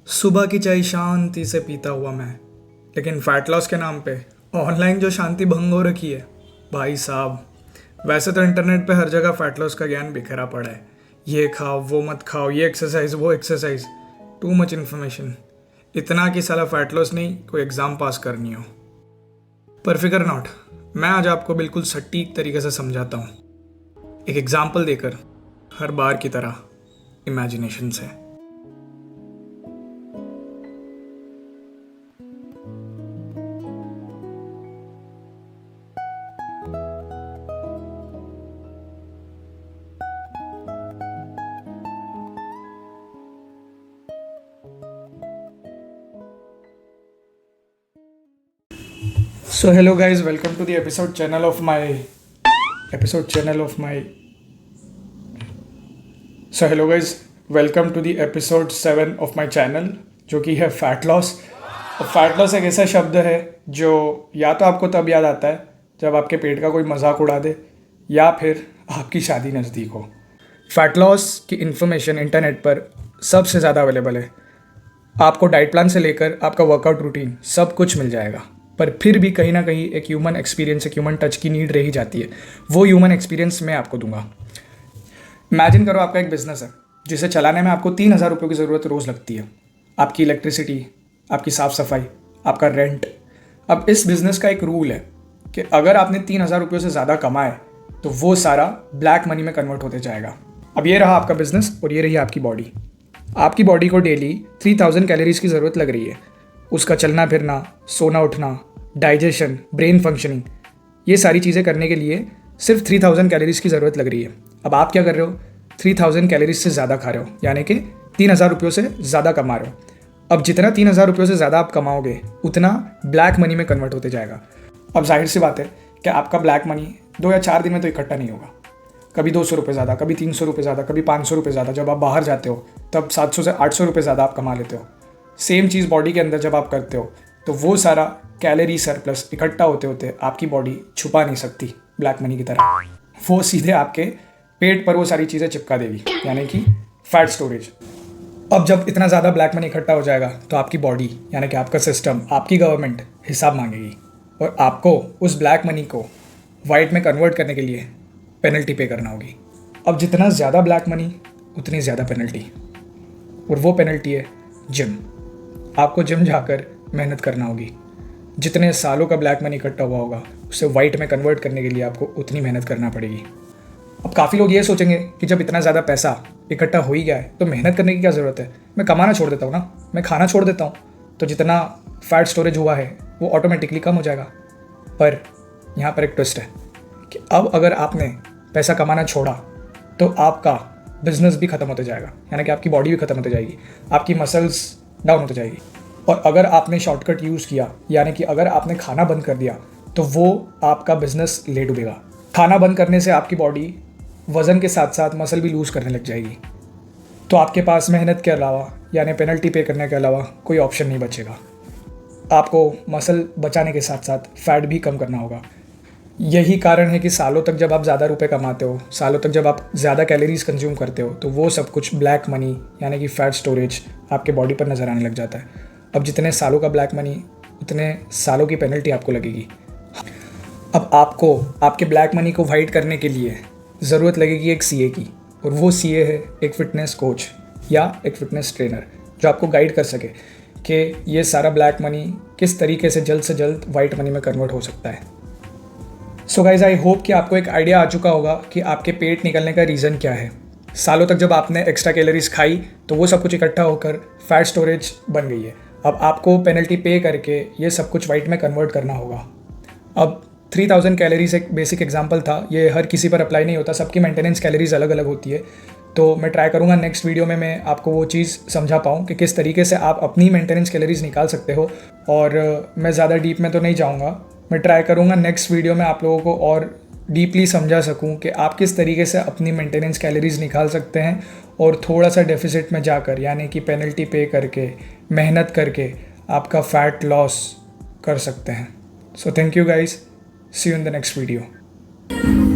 सुबह की चाय शांति से पीता हुआ मैं, लेकिन फैट लॉस के नाम पे ऑनलाइन जो शांति भंग हो रखी है भाई साहब। वैसे तो इंटरनेट पे हर जगह फैट लॉस का ज्ञान बिखरा पड़ा है। ये खाओ वो मत खाओ, ये एक्सरसाइज वो एक्सरसाइज, टू मच इन्फॉर्मेशन। इतना कि साला फैट लॉस नहीं कोई एग्ज़ाम पास करनी हो। पर फिकर नॉट, मैं आज आपको बिल्कुल सटीक तरीके से समझाता हूँ, एक एग्जाम्पल देकर, हर बार की तरह इमेजिनेशन से। So hello guys, welcome to the episode channel of my So hello guys, welcome to the episode 7 of my channel, जो कि है फैट लॉस। और फैट लॉस एक ऐसा शब्द है जो या तो आपको तब याद आता है जब आपके पेट का कोई मजाक उड़ा दे, या फिर आपकी शादी नज़दीक हो। फैट लॉस की इन्फॉर्मेशन इंटरनेट पर सबसे ज़्यादा अवेलेबल है। आपको डाइट प्लान से लेकर आपका वर्कआउट रूटीन सब कुछ मिल जाएगा, पर फिर भी कहीं ना कहीं एक ह्यूमन एक्सपीरियंस, एक ह्यूमन टच की नीड रह ही जाती है। वो ह्यूमन एक्सपीरियंस मैं आपको दूंगा। इमेजिन करो आपका एक बिजनेस है जिसे चलाने में आपको 3,000 रुपये की ज़रूरत रोज़ लगती है। आपकी इलेक्ट्रिसिटी, आपकी साफ़ सफाई, आपका रेंट। अब इस बिज़नेस का एक रूल है कि अगर आपने 3,000 रुपये से ज़्यादा कमाए तो वो सारा ब्लैक मनी में कन्वर्ट होते जाएगा। अब ये रहा आपका बिजनेस और ये रही आपकी बॉडी। आपकी बॉडी को डेली 3,000 कैलोरीज की ज़रूरत लग रही है। उसका चलना फिरना, सोना उठना, डाइजेशन, ब्रेन फंक्शनिंग, ये सारी चीज़ें करने के लिए सिर्फ 3,000 कैलोरीज की ज़रूरत लग रही है। अब आप क्या कर रहे हो? 3,000 कैलोरीज से ज़्यादा खा रहे हो, यानी कि 3,000 रुपयों से ज़्यादा कमा रहे हो। अब जितना 3,000 रुपयों से ज़्यादा आप कमाओगे उतना ब्लैक मनी में कन्वर्ट होते जाएगा। अब जाहिर सी बात है कि आपका ब्लैक मनी 2 या 4 दिन में तो इकट्ठा नहीं होगा। कभी 200 रुपये ज़्यादा, कभी 300 रुपये ज़्यादा, कभी 500 रुपये ज़्यादा। जब आप बाहर जाते हो तब 700 से 800 रुपये ज़्यादा आप कमा लेते हो। सेम चीज़ बॉडी के अंदर जब आप करते हो तो वो सारा कैलोरी सरप्लस इकट्ठा होते होते आपकी बॉडी छुपा नहीं सकती ब्लैक मनी की तरह। वो सीधे आपके पेट पर वो सारी चीज़ें चिपका देगी, यानी कि फैट स्टोरेज। अब जब इतना ज़्यादा ब्लैक मनी इकट्ठा हो जाएगा तो आपकी बॉडी, यानी कि आपका सिस्टम, आपकी गवर्नमेंट हिसाब मांगेगी और आपको उस ब्लैक मनी को वाइट में कन्वर्ट करने के लिए पेनल्टी पे करना होगी। अब जितना ज़्यादा ब्लैक मनी उतनी ज़्यादा पेनल्टी, और वो पेनल्टी है जिम। आपको जिम जाकर मेहनत करना होगी। जितने सालों का ब्लैक मनी इकट्ठा हुआ होगा उसे वाइट में कन्वर्ट करने के लिए आपको उतनी मेहनत करना पड़ेगी। अब काफ़ी लोग ये सोचेंगे कि जब इतना ज़्यादा पैसा इकट्ठा हो ही गया है तो मेहनत करने की क्या ज़रूरत है, मैं कमाना छोड़ देता हूँ ना, मैं खाना छोड़ देता हूँ, तो जितना फैट स्टोरेज हुआ है वो ऑटोमेटिकली कम हो जाएगा। पर यहाँ पर एक ट्विस्ट है कि अब अगर आपने पैसा कमाना छोड़ा तो आपका बिजनेस भी ख़त्म होते जाएगा, यानी कि आपकी बॉडी भी ख़त्म होती जाएगी, आपकी मसल्स डाउन होती जाएगी। और अगर आपने शॉर्टकट यूज़ किया, यानी कि अगर आपने खाना बंद कर दिया, तो वो आपका बिजनेस ले डूबेगा। खाना बंद करने से आपकी बॉडी वज़न के साथ साथ मसल भी लूज़ करने लग जाएगी। तो आपके पास मेहनत के अलावा, यानी पेनल्टी पे करने के अलावा कोई ऑप्शन नहीं बचेगा। आपको मसल बचाने के साथ साथ फैट भी कम करना होगा। यही कारण है कि सालों तक जब आप ज़्यादा रुपए कमाते हो, सालों तक जब आप ज़्यादा कैलोरीज कंज्यूम करते हो, तो वो सब कुछ ब्लैक मनी, यानी कि फैट स्टोरेज आपके बॉडी पर नज़र आने लग जाता है। अब जितने सालों का ब्लैक मनी उतने सालों की पेनल्टी आपको लगेगी। अब आपको आपके ब्लैक मनी को वाइट करने के लिए ज़रूरत लगेगी एक सीए की, और वो सीए है एक फ़िटनेस कोच या एक फ़िटनेस ट्रेनर जो आपको गाइड कर सके कि ये सारा ब्लैक मनी किस तरीके से जल्द वाइट मनी में कन्वर्ट हो सकता है। सो गाइज, आई होप कि आपको एक आइडिया आ चुका होगा कि आपके पेट निकलने का रीज़न क्या है। सालों तक जब आपने एक्स्ट्रा कैलोरीज खाई तो वो सब कुछ इकट्ठा होकर फैट स्टोरेज बन गई है। अब आपको पेनल्टी पे करके ये सब कुछ वाइट में कन्वर्ट करना होगा। अब 3,000 कैलोरीज एक बेसिक एग्जांपल था, ये हर किसी पर अप्लाई नहीं होता, सबकी मेंटेनेंस कैलोरीज अलग अलग होती है। तो मैं ट्राई करूँगा नेक्स्ट वीडियो में मैं आपको वो चीज़ समझा पाऊँ कि किस तरीके से आप अपनी मेंटेनेंस कैलोरीज निकाल सकते हो। और मैं ज़्यादा डीप में तो नहीं जाऊँगा, मैं ट्राई करूँगा नेक्स्ट वीडियो में आप लोगों को और डीपली समझा सकूं कि आप किस तरीके से अपनी मेंटेनेंस कैलोरीज निकाल सकते हैं और थोड़ा सा डेफिसिट में जाकर, यानी कि पेनल्टी पे करके, मेहनत करके आपका फैट लॉस कर सकते हैं। So thank you guys, see you in the next video.